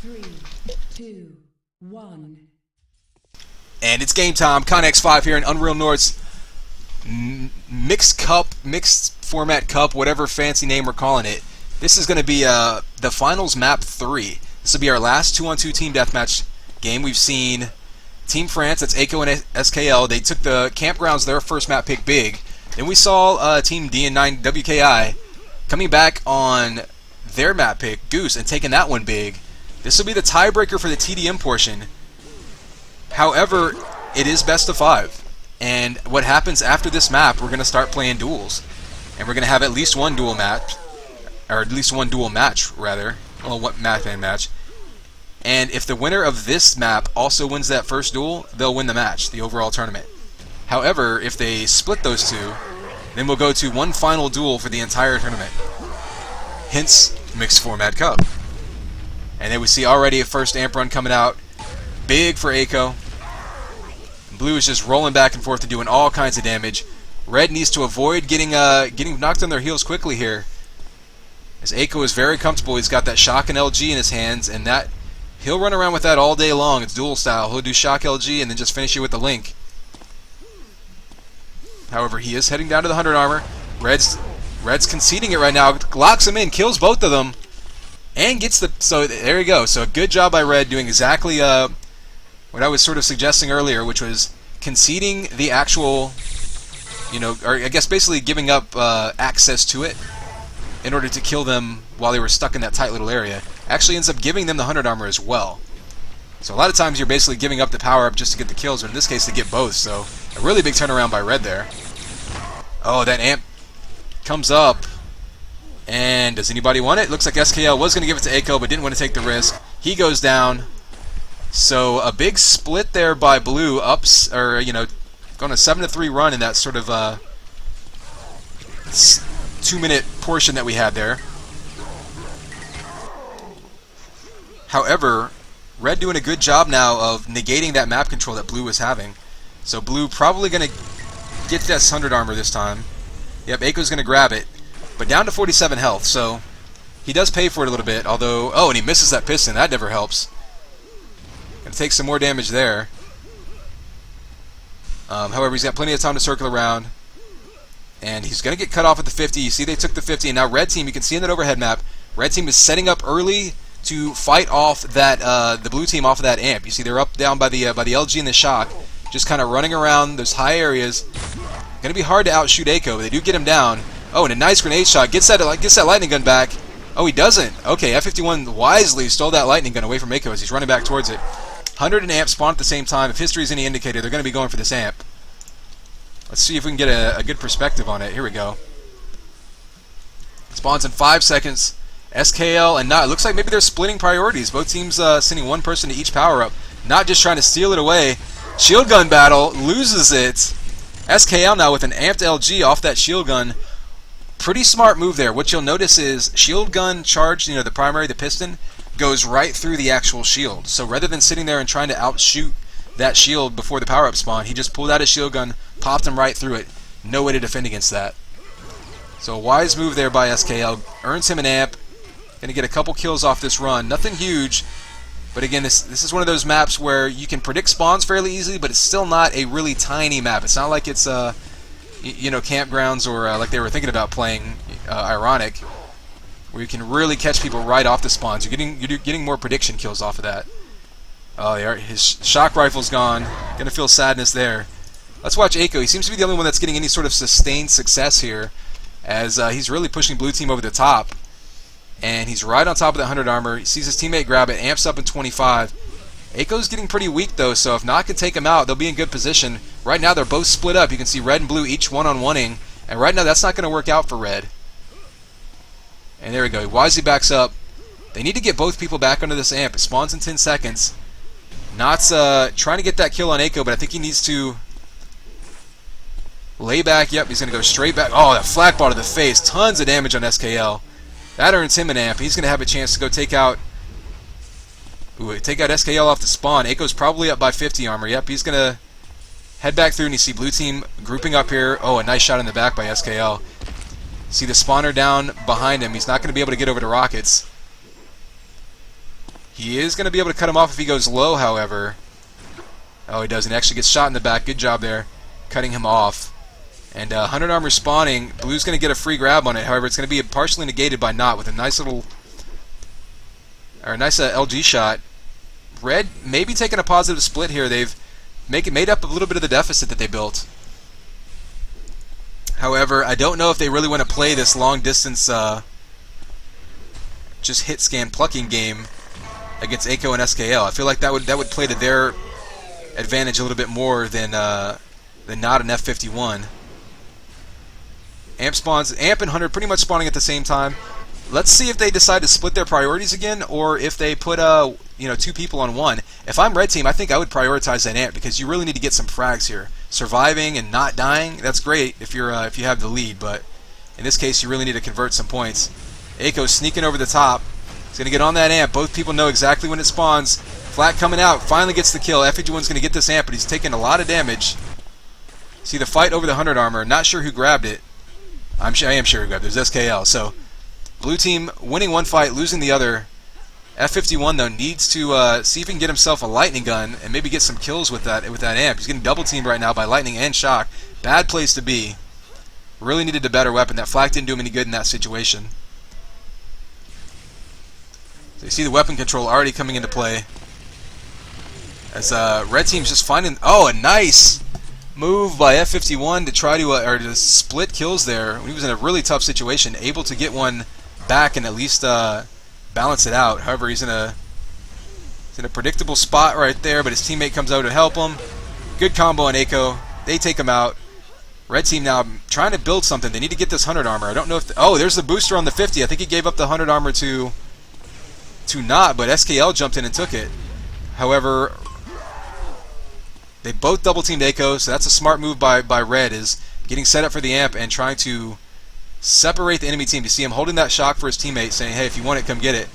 3, 2, 1. And it's game time. Connex 5 here in Unreal North's mixed format cup, whatever fancy name we're calling it. This is going to be the finals map 3. This will be our last 2-on-2 team deathmatch game. We've seen Team France, that's Aiko and SKL. They took the campgrounds, their first map pick big. Then we saw Team dn9wki coming back on their map pick, Goose, and taking that one big. This will be the tiebreaker for the TDM portion. However, it is best of 5. And what happens after this map, we're going to start playing duels. And we're going to have at least one duel match. Or at least one duel match, rather. Well, what match. And if the winner of this map also wins that first duel, they'll win the match, the overall tournament. However, if they split those two, then we'll go to one final duel for the entire tournament. Hence, Mixed Format Cup. And then we see already a first amp run coming out. Big for Aiko. Blue is just rolling back and forth and doing all kinds of damage. Red needs to avoid getting knocked on their heels quickly here, as Aiko is very comfortable. He's got that shock and LG in his hands, and that he'll run around with that all day long. It's duel style. He'll do shock LG and then just finish you with the link. However, he is heading down to the 100 armor. Red's conceding it right now. Locks him in, kills both of them, and gets the... So there you go. So a good job by Red doing exactly what I was sort of suggesting earlier, which was conceding the actual, or I guess basically giving up access to it in order to kill them while they were stuck in that tight little area. Actually ends up giving them the 100 armor as well. So a lot of times you're basically giving up the power up just to get the kills, but in this case to get both. So a really big turnaround by Red there. Oh, that amp comes up. And does anybody want it? Looks like SKL was going to give it to Aiko, but didn't want to take the risk. He goes down. So a big split there by Blue, going a 7-3 run in that sort of 2-minute portion that we had there. However, Red doing a good job now of negating that map control that Blue was having. So Blue probably going to get that 100 armor this time. Yep, Aiko's going to grab it. But down to 47 health, so he does pay for it a little bit, although... Oh, and he misses that piston. That never helps. Going to take some more damage there. However, he's got plenty of time to circle around. And he's going to get cut off at the 50. You see they took the 50, and now Red Team, you can see in that overhead map, Red Team is setting up early to fight off that the Blue Team off of that amp. You see they're up down by the LG and the shock, just kind of running around those high areas. Going to be hard to outshoot Aiko, but they do get him down. Oh, and a nice grenade shot. Gets that lightning gun back. Oh, he doesn't. Okay, F51 wisely stole that lightning gun away from Aiko as he's running back towards it. 100 and amp spawn at the same time. If history is any indicator, they're going to be going for this amp. Let's see if we can get a good perspective on it. Here we go. Spawns in 5 seconds. SKL and Not. It looks like maybe they're splitting priorities. Both teams sending one person to each power-up. Not just trying to steal it away. Shield gun battle. Loses it. SKL now with an amped LG off that shield gun. Pretty smart move there. What you'll notice is shield gun charged, the primary, the piston, goes right through the actual shield. So rather than sitting there and trying to outshoot that shield before the power-up spawn, he just pulled out his shield gun, popped him right through it. No way to defend against that. So a wise move there by SKL. Earns him an amp. Going to get a couple kills off this run. Nothing huge. But again, this is one of those maps where you can predict spawns fairly easily, but it's still not a really tiny map. It's not like it's campgrounds or like they were thinking about playing Ironic, where you can really catch people right off the spawns. You're getting more prediction kills off of that. Oh, his shock rifle's gone. Gonna feel sadness there. Let's watch Aiko. He seems to be the only one that's getting any sort of sustained success here, as he's really pushing Blue Team over the top. And he's right on top of that 100 armor. He sees his teammate grab it, amps up in 25. Aiko's getting pretty weak though, so if Not can take him out, they'll be in good position. Right now they're both split up. You can see Red and Blue each one-on-oneing, and right now that's not going to work out for Red. And there we go. He wisely backs up. They need to get both people back under this amp. It spawns in 10 seconds. Not's trying to get that kill on Aiko, but I think he needs to lay back. Yep, he's going to go straight back. Oh, that flak ball to the face. Tons of damage on SKL. That earns him an amp. He's going to have a chance to go take out SKL off the spawn. Aiko's probably up by 50 armor. Yep, he's going to head back through, and you see Blue Team grouping up here. Oh, a nice shot in the back by SKL. See the spawner down behind him. He's not going to be able to get over to Rockets. He is going to be able to cut him off if he goes low, however. Oh, he doesn't. He actually gets shot in the back. Good job there, cutting him off. And 100 armor spawning. Blue's going to get a free grab on it. However, it's going to be partially negated by Not with a nice little, or a nice LG shot. Red maybe taking a positive split here. They've made up a little bit of the deficit that they built. However, I don't know if they really want to play this long distance just hit scan plucking game against Eiko and SKL. I feel like that would play to their advantage a little bit more than Not an F51. Amp and 100 pretty much spawning at the same time. Let's see if they decide to split their priorities again, or if they put two people on one. If I'm red team, I think I would prioritize that Amp, because you really need to get some frags here. Surviving and not dying, that's great if you have the lead, but in this case you really need to convert some points. Eiko's sneaking over the top. He's going to get on that Amp. Both people know exactly when it spawns. Flat coming out, finally gets the kill. F51's going to get this Amp, but he's taking a lot of damage. See the fight over the 100 armor. Not sure who grabbed it. I am sure who grabbed it. It was SKL. So blue team winning one fight, losing the other. F51 though needs to see if he can get himself a lightning gun and maybe get some kills with that Amp. He's getting double teamed right now by lightning and shock. Bad place to be. Really needed a better weapon. That flak didn't do him any good in that situation. So you see the weapon control already coming into play. As red team's just finding, a nice move by F51 to try to split kills there. He was in a really tough situation, able to get one back and at least balance it out. However, he's in a predictable spot right there, but his teammate comes out to help him. Good combo on Eiko. They take him out. Red team now trying to build something. They need to get this 100 armor. I don't know if there's the booster on the 50. I think he gave up the 100 armor to Not, but SKL jumped in and took it. However, they both double teamed Eiko, so that's a smart move by Red, is getting set up for the Amp and trying to separate the enemy team. You see him holding that shock for his teammate, saying, hey, if you want it, come get it.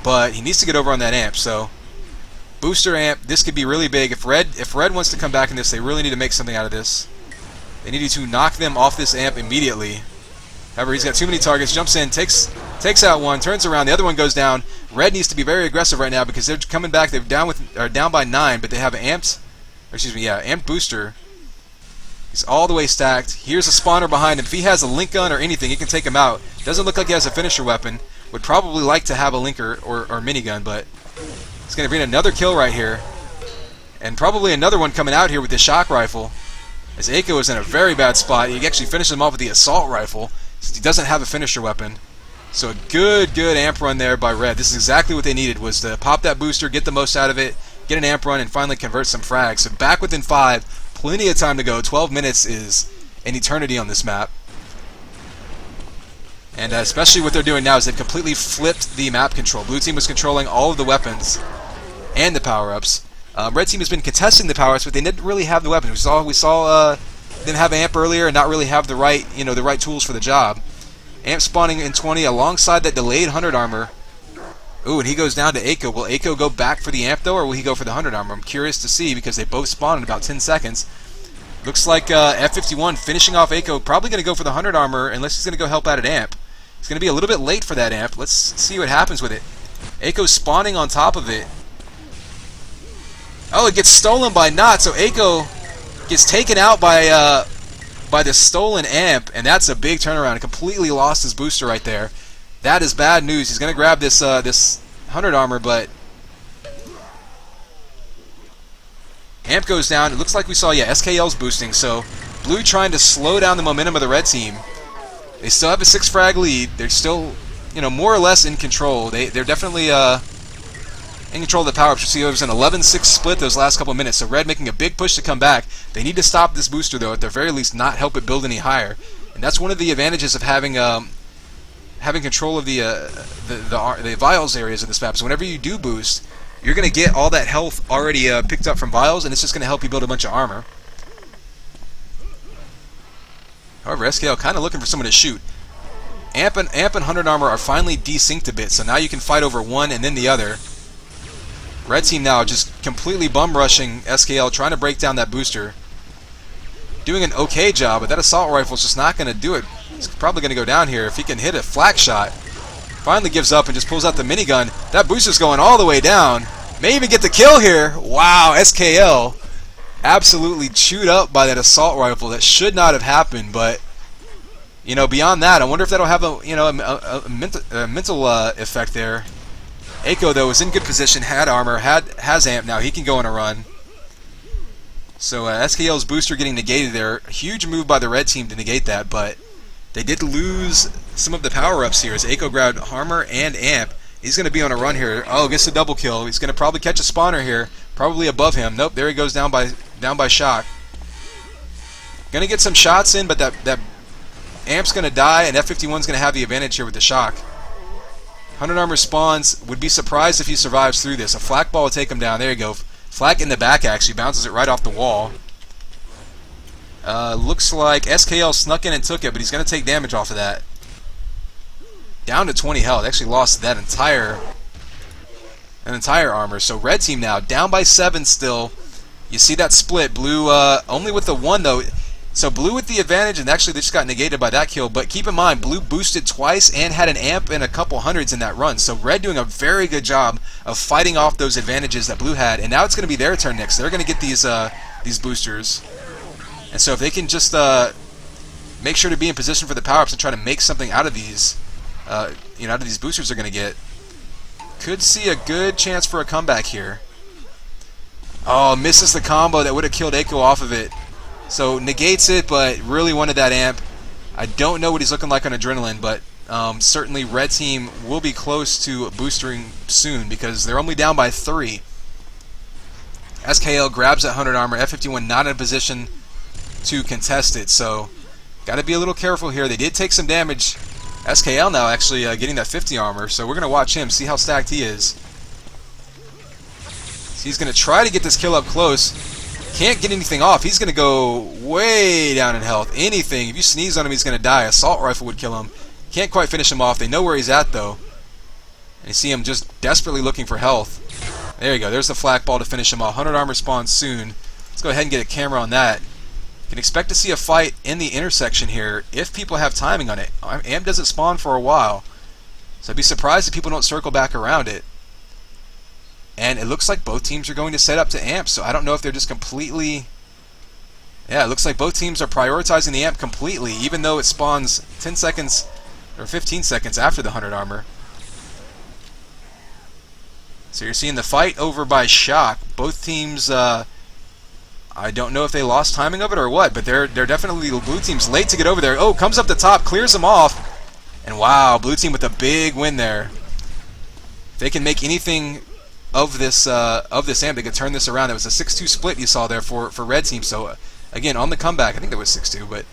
But he needs to get over on that Amp, so booster Amp, this could be really big. If Red wants to come back in this, they really need to make something out of this. They need to knock them off this Amp immediately. However, he's got too many targets, jumps in, takes out one, turns around, the other one goes down. Red needs to be very aggressive right now because they're coming back. They're down by 9, but they have amped booster. He's all the way stacked. Here's a spawner behind him. If he has a link gun or anything, he can take him out. Doesn't look like he has a finisher weapon. Would probably like to have a linker or minigun, but he's going to bring another kill right here. And probably another one coming out here with the shock rifle. As Eiko is in a very bad spot. He actually finished him off with the assault rifle, since he doesn't have a finisher weapon. So a good amp run there by Red. This is exactly what they needed, was to pop that booster, get the most out of it, get an amp run, and finally convert some frags. So back within 5, plenty of time to go. 12 minutes is an eternity on this map. And especially what they're doing now is they've completely flipped the map control. Blue team was controlling all of the weapons and the power-ups. Red team has been contesting the power-ups, but they didn't really have the weapons. We saw them have amp earlier and not really have the right tools for the job. Amp spawning in 20 alongside that delayed 100 armor. Ooh, and he goes down to Eiko. Will Eiko go back for the amp though, or will he go for the 100 armor? I'm curious to see because they both spawn in about 10 seconds. Looks like F51 finishing off Eiko. Probably going to go for the 100 armor unless he's going to go help out at amp. He's going to be a little bit late for that amp. Let's see what happens with it. Eiko's spawning on top of it. Oh, it gets stolen by Not, so Eiko gets taken out by the stolen amp, and that's a big turnaround. Completely lost his booster right there. That is bad news. He's going to grab this 100 armor, but amp goes down. It looks like we saw, SKL's boosting, so blue trying to slow down the momentum of the red team. They still have a 6 frag lead. They're still, more or less in control. They're definitely in control of the power-ups. You see there was an 11-6 split those last couple of minutes, so red making a big push to come back. They need to stop this booster, though, at the very least not help it build any higher. And that's one of the advantages of having control of the vials areas in this map. So whenever you do boost, you're going to get all that health already picked up from vials, and it's just going to help you build a bunch of armor. However, SKL kind of looking for someone to shoot. Amp and 100 armor are finally desynced a bit, so now you can fight over one and then the other. Red team now just completely bum rushing SKL, trying to break down that booster. Doing an okay job, but that assault rifle is just not going to do it. He's probably going to go down here. If he can hit a flak shot, Finally gives up and just pulls out the minigun. That booster's going all the way down. May even get the kill here. Wow, SKL absolutely chewed up by that assault rifle. That should not have happened, but you know, beyond that, I wonder if that'll have a mental effect there. Eiko though is in good position, had armor, has amp now. He can go on a run. So SKL's booster getting negated there. Huge move by the red team to negate that, but they did lose some of the power-ups here as Eiko grabbed armor and amp. He's going to be on a run here. Oh, gets a double kill. He's going to probably catch a spawner here, probably above him. Nope, there he goes down by shock. Going to get some shots in, but that amp's going to die, and F51's going to have the advantage here with the shock. 100 armor spawns. Would be surprised if he survives through this. A flak ball will take him down. There you go. Flak in the back actually bounces it right off the wall. Looks like SKL snuck in and took it, but he's going to take damage off of that. Down to 20 health. Actually lost that entire armor. So red team now down by 7 still. You see that split. Blue only with the 1 though. So blue with the advantage, and actually they just got negated by that kill. But keep in mind, blue boosted twice and had an amp and a couple hundreds in that run. So red doing a very good job of fighting off those advantages that blue had. And now it's going to be their turn next. They're going to get these boosters. And so if they can just make sure to be in position for the power-ups and try to make something out of these, out of these boosters they're going to get, could see a good chance for a comeback here. Oh, misses the combo that would have killed Eiko off of it. So negates it, but really wanted that amp. I don't know what he's looking like on adrenaline, but certainly red team will be close to boosting soon because they're only down by 3. SKL grabs that 100 armor. F51 not in a position to contest it, so got to be a little careful here. They did take some damage. SKL now actually getting that 50 armor, so we're going to watch him, see how stacked he is. So he's going to try to get this kill up close. Can't get anything off. He's going to go way down in health. Anything, if you sneeze on him, he's going to die. Assault rifle would kill him. Can't quite finish him off. They know where he's at, though. And you see him just desperately looking for health. There you go. There's the flak ball to finish him off. 100 armor spawns soon. Let's go ahead and get a camera on that. Can expect to see a fight in the intersection here if people have timing on it. Amp doesn't spawn for a while, so I'd be surprised if people don't circle back around it. And it looks like both teams are going to set up to amp, so I don't know if they're just completely... Yeah, it looks like both teams are prioritizing the amp completely, even though it spawns 10 seconds or 15 seconds after the 100 armor. So you're seeing the fight over by shock. Both teams... I don't know if they lost timing of it or what, but they're definitely blue team's late to get over there. Oh, comes up the top, clears them off, and wow, blue team with a big win there. If they can make anything of this amp, they could turn this around. It was a 6-2 split you saw there for red team. So again, on the comeback, I think that was 6-2, but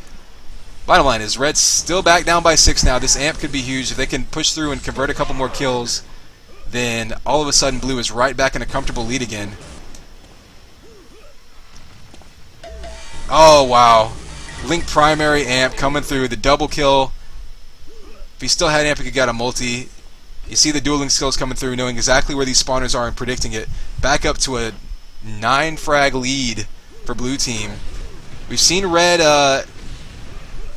bottom line is red's still back down by 6 now. This amp could be huge if they can push through and convert a couple more kills. Then all of a sudden, blue is right back in a comfortable lead again. Oh, wow. Link primary amp coming through. The double kill. If he still had amp, he could get a multi. You see the dueling skills coming through, knowing exactly where these spawners are and predicting it. Back up to a 9 frag lead for blue team. We've seen red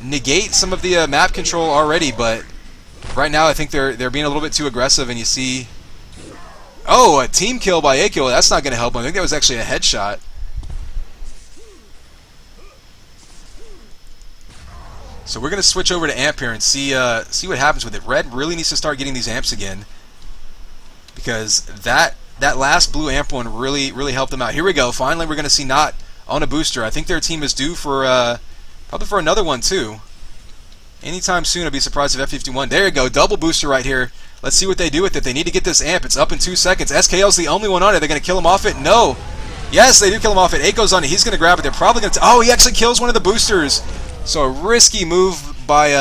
negate some of the map control already, but right now I think they're being a little bit too aggressive, and you see... Oh, a team kill by Eiko. That's not going to help him. I think that was actually a headshot. So we're going to switch over to amp here and see what happens with it. Red really needs to start getting these amps again, because that last blue amp one really helped them out. Here we go. Finally, we're going to see Not on a booster. I think their team is due for probably for another one too. Anytime soon, I'd be surprised if F51. There you go. Double booster right here. Let's see what they do with it. They need to get this amp. It's up in 2 seconds. SKL's the only one on it. They're going to kill him off it. No. Yes, they do kill him off it. Eiko's on it. He's going to grab it. They're probably going to... Oh, he actually kills one of the boosters. So a risky move by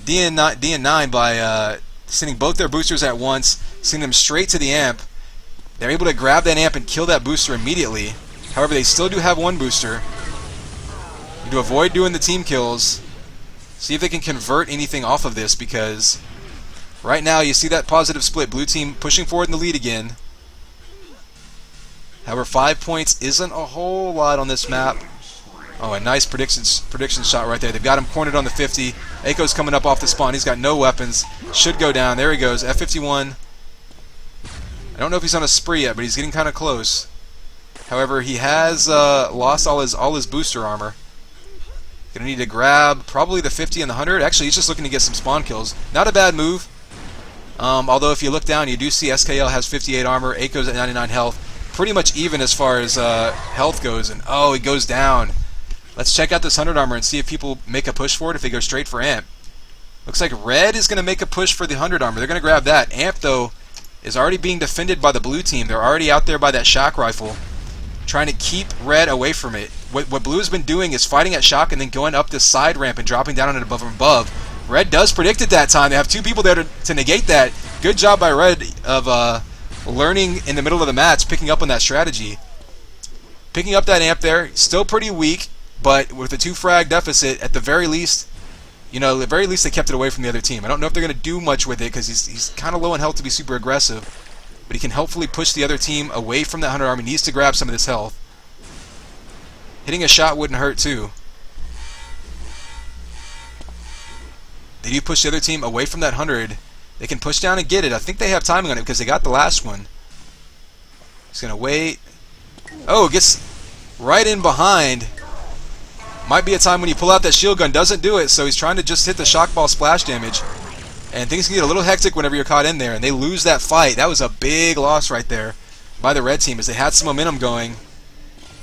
dn9 by sending both their boosters at once, sending them straight to the amp. They're able to grab that amp and kill that booster immediately. However, they still do have one booster. To avoid doing the team kills, see if they can convert anything off of this, because right now you see that positive split. Blue team pushing forward in the lead again. However, 5 points isn't a whole lot on this map. Oh, a nice prediction shot right there. They've got him cornered on the 50. Aiko's coming up off the spawn. He's got no weapons. Should go down. There he goes. F51. I don't know if he's on a spree yet, but he's getting kind of close. However, he has lost all his booster armor. Gonna need to grab probably the 50 and the 100. Actually, he's just looking to get some spawn kills. Not a bad move. Although if you look down, you do see SKL has 58 armor. Aiko's at 99 health. Pretty much even as far as health goes. And oh, he goes down. Let's check out this 100 armor and see if people make a push for it, if they go straight for Amp. Looks like Red is going to make a push for the 100 armor. They're going to grab that. Amp, though, is already being defended by the blue team. They're already out there by that shock rifle, trying to keep Red away from it. What Blue has been doing is fighting at shock and then going up this side ramp and dropping down on it above and above. Red does predict it that time. They have two people there to negate that. Good job by Red of learning in the middle of the match, picking up on that strategy. Picking up that Amp there, still pretty weak, but with a 2 frag deficit, at the very least, they kept it away from the other team. I don't know if they're going to do much with it because he's kind of low in health to be super aggressive, but he can hopefully push the other team away from that 100 armor. He needs to grab some of this health. Hitting a shot wouldn't hurt too. They do push the other team away from that 100. They can push down and get it. I think they have timing on it because they got the last one. He's going to wait. Oh, gets right in behind. Might be a time when you pull out that shield gun. Doesn't do it, so he's trying to just hit the shock ball splash damage. And things can get a little hectic whenever you're caught in there, and they lose that fight. That was a big loss right there by the red team, as they had some momentum going,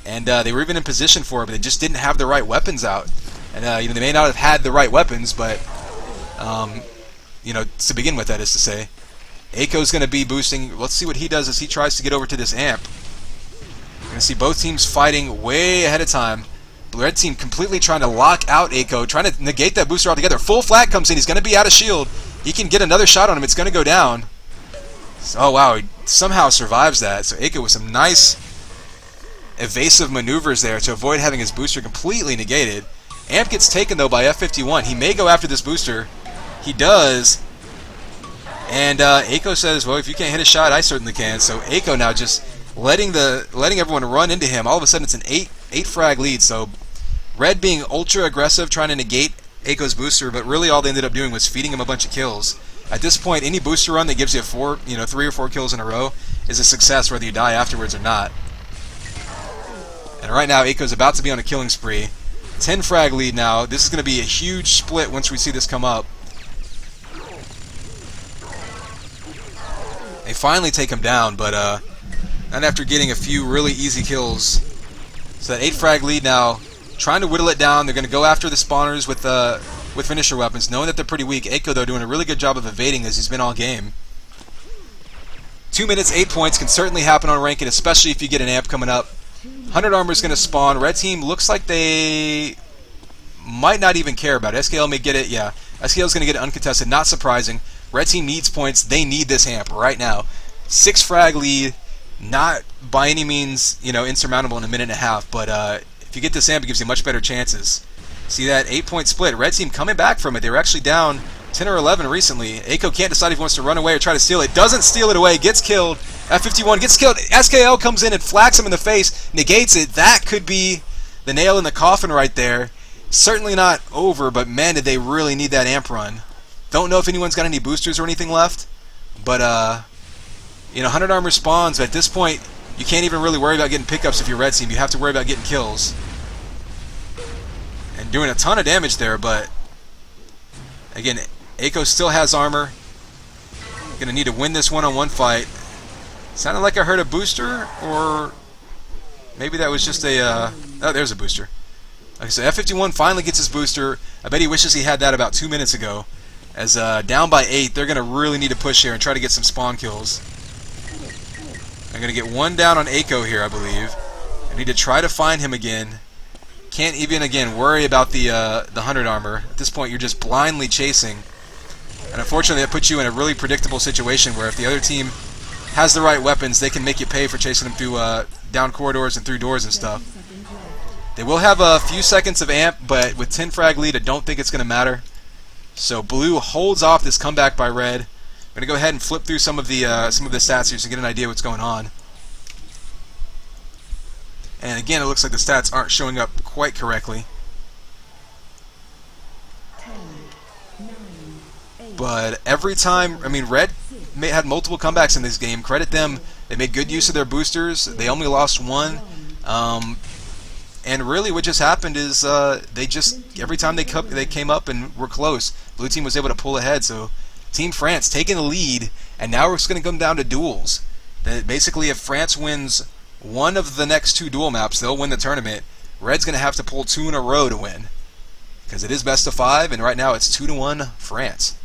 and they were even in position for it, but they just didn't have the right weapons out. And they may not have had the right weapons, but to begin with, that is to say, Aiko's going to be boosting. Let's see what he does as he tries to get over to this Amp. You're going to see both teams fighting way ahead of time. The red team completely trying to lock out Aiko, trying to negate that booster altogether. Full flat comes in. He's going to be out of shield. He can get another shot on him. It's going to go down. Oh, wow. He somehow survives that. So Aiko with some nice evasive maneuvers there to avoid having his booster completely negated. Amp gets taken, though, by F51. He may go after this booster. He does. And Aiko says, well, if you can't hit a shot, I certainly can. So Aiko now just letting everyone run into him. All of a sudden, it's an 8 frag lead. So Red being ultra aggressive, trying to negate Aiko's booster, but really all they ended up doing was feeding him a bunch of kills. At this point, any booster run that gives you 3 or 4 kills in a row is a success, whether you die afterwards or not. And right now, Aiko's about to be on a killing spree. 10 frag lead now. This is going to be a huge split once we see this come up. They finally take him down, but not after getting a few really easy kills. So that 8 frag lead now, trying to whittle it down. They're going to go after the spawners with finisher weapons, knowing that they're pretty weak. Aiko, though, doing a really good job of evading as he's been all game. 2 minutes, 8 points can certainly happen on Rankin, especially if you get an Amp coming up. 100 armor is going to spawn. Red team looks like they might not even care about it. SKL may get it. Yeah, SKL is going to get it uncontested. Not surprising. Red team needs points. They need this Amp right now. 6 frag lead. Not by any means, insurmountable in a minute and a half, but if you get this Amp, it gives you much better chances. See that 8-point split. Red team coming back from it. They were actually down 10 or 11 recently. Aiko can't decide if he wants to run away or try to steal it. Doesn't steal it away. Gets killed. F51 gets killed. SKL comes in and flacks him in the face. Negates it. That could be the nail in the coffin right there. Certainly not over, but man, did they really need that Amp run. Don't know if anyone's got any boosters or anything left, but 100 armor spawns. At this point, you can't even really worry about getting pickups if you're red team. You have to worry about getting kills. And doing a ton of damage there, but again, Aiko still has armor. Gonna need to win this one-on-one fight. Sounded like I heard a booster, or maybe that was just a... oh, there's a booster. Okay, so F51 finally gets his booster. I bet he wishes he had that about 2 minutes ago. As down by 8, they're going to really need to push here and try to get some spawn kills. I'm going to get one down on Aiko here, I believe. I need to try to find him again. Can't even, again, worry about the 100 armor. At this point, you're just blindly chasing. And unfortunately, that puts you in a really predictable situation where if the other team has the right weapons, they can make you pay for chasing them through down corridors and through doors and stuff. They will have a few seconds of Amp, but with 10 frag lead, I don't think it's going to matter. So Blue holds off this comeback by Red. I'm going to go ahead and flip through some of the stats here to get an idea what's going on. And again, it looks like the stats aren't showing up quite correctly. 10, 9, 8, But every time, I mean, Red had multiple comebacks in this game. Credit them. They made good use of their boosters. They only lost one. And really what just happened is they just, every time they came up and were close, blue team was able to pull ahead. So Team France taking the lead, and now it's going to come down to duels. Basically, if France wins one of the next 2 duel maps, they'll win the tournament. Red's going to have to pull 2 in a row to win, because it is best of 5, and right now it's 2-1 France.